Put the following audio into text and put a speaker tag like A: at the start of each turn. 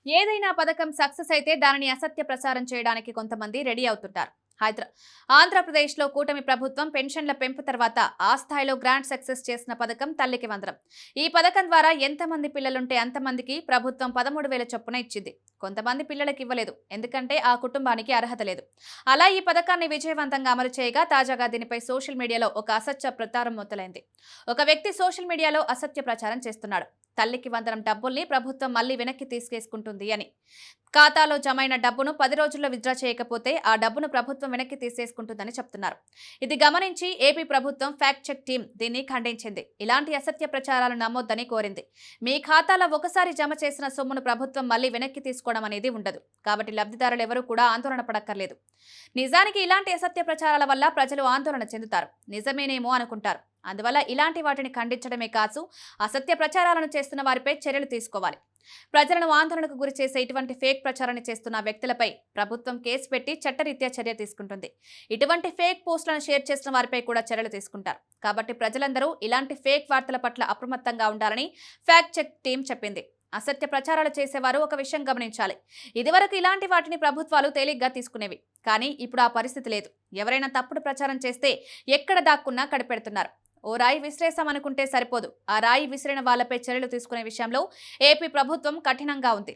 A: ఏదైనా పథకం సక్సెస్ అయితే దానిని అసత్య ప్రచారం చేయడానికి కొంతమంది రెడీ అవుతుంటారు. ఆంధ్రప్రదేశ్లో కూటమి ప్రభుత్వం పెన్షన్ల పెంపు తర్వాత ఆ స్థాయిలో గ్రాండ్ సక్సెస్ చేసిన పథకం తల్లికి వందనం. ఈ పథకం ద్వారా ఎంతమంది పిల్లలుంటే అంతమందికి ప్రభుత్వం 13,000 చొప్పున ఇచ్చింది. కొంతమంది పిల్లలకి ఇవ్వలేదు, ఎందుకంటే ఆ కుటుంబానికి అర్హత లేదు. అలా ఈ పథకాన్ని విజయవంతంగా అమలు చేయగా తాజాగా దీనిపై సోషల్ మీడియాలో ఒక అసత్య ప్రచారం మొదలైంది. ఒక వ్యక్తి సోషల్ మీడియాలో అసత్య ప్రచారం చేస్తున్నాడు. తల్లికి వందనం డబ్బుల్ని ప్రభుత్వం మళ్లీ వెనక్కి తీసుకేసుకుంటుంది అని. ఖాతాలో జమైన డబ్బును 10 రోజుల్లో విత్డ్రా చేయకపోతే ఆ డబ్బును ప్రభుత్వం వెనక్కి తీసేసుకుంటుందని చెప్తున్నారు. ఇది గమనించి ఏపీ ప్రభుత్వం ఫ్యాక్ట్ చెక్ టీం దీన్ని ఖండించింది. ఇలాంటి అసత్య ప్రచారాలు నమ్మొద్దని కోరింది. మీ ఖాతాలో ఒకసారి జమ చేసిన సొమ్మును ప్రభుత్వం మళ్లీ వెనక్కి తీసుకోవడం అనేది ఉండదు. కాబట్టి లబ్ధిదారులు ఎవరూ కూడా ఆందోళన పడక్కర్లేదు. నిజానికి ఇలాంటి అసత్య ప్రచారాల వల్ల ప్రజలు ఆందోళన చెందుతారు, నిజమేనేమో అనుకుంటారు. అందువల్ల ఇలాంటి వాటిని ఖండించడమే కాదు, అసత్య ప్రచారాలను చేస్తున్న వారిపై చర్యలు తీసుకోవాలి. ప్రజలను ఆందోళనకు గురి చేసే ఇటువంటి ఫేక్ ప్రచారాన్ని చేస్తున్న వ్యక్తులపై ప్రభుత్వం కేసు పెట్టి చట్టరీత్యా చర్య తీసుకుంటుంది. ఇటువంటి ఫేక్ పోస్టులను షేర్ చేసిన వారిపై కూడా చర్యలు తీసుకుంటారు. కాబట్టి ప్రజలందరూ ఇలాంటి ఫేక్ వార్తల పట్ల అప్రమత్తంగా ఉండాలని ఫ్యాక్ట్ చెక్ టీం చెప్పింది. అసత్య ప్రచారాలు చేసేవారు ఒక విషయం గమనించాలి. ఇదివరకు ఇలాంటి వాటిని ప్రభుత్వాలు తేలిగ్గా తీసుకునేవి, కానీ ఇప్పుడు ఆ పరిస్థితి లేదు. ఎవరైనా తప్పుడు ప్రచారం చేస్తే ఎక్కడ దాక్కున్నా కడిపెడుతున్నారు. ఓ రాయి విసిరేసామనుకుంటే సరిపోదు, ఆ రాయి విసిరిన వాళ్లపై చర్యలు తీసుకునే విషయంలో ఏపీ ప్రభుత్వం కఠినంగా ఉంది.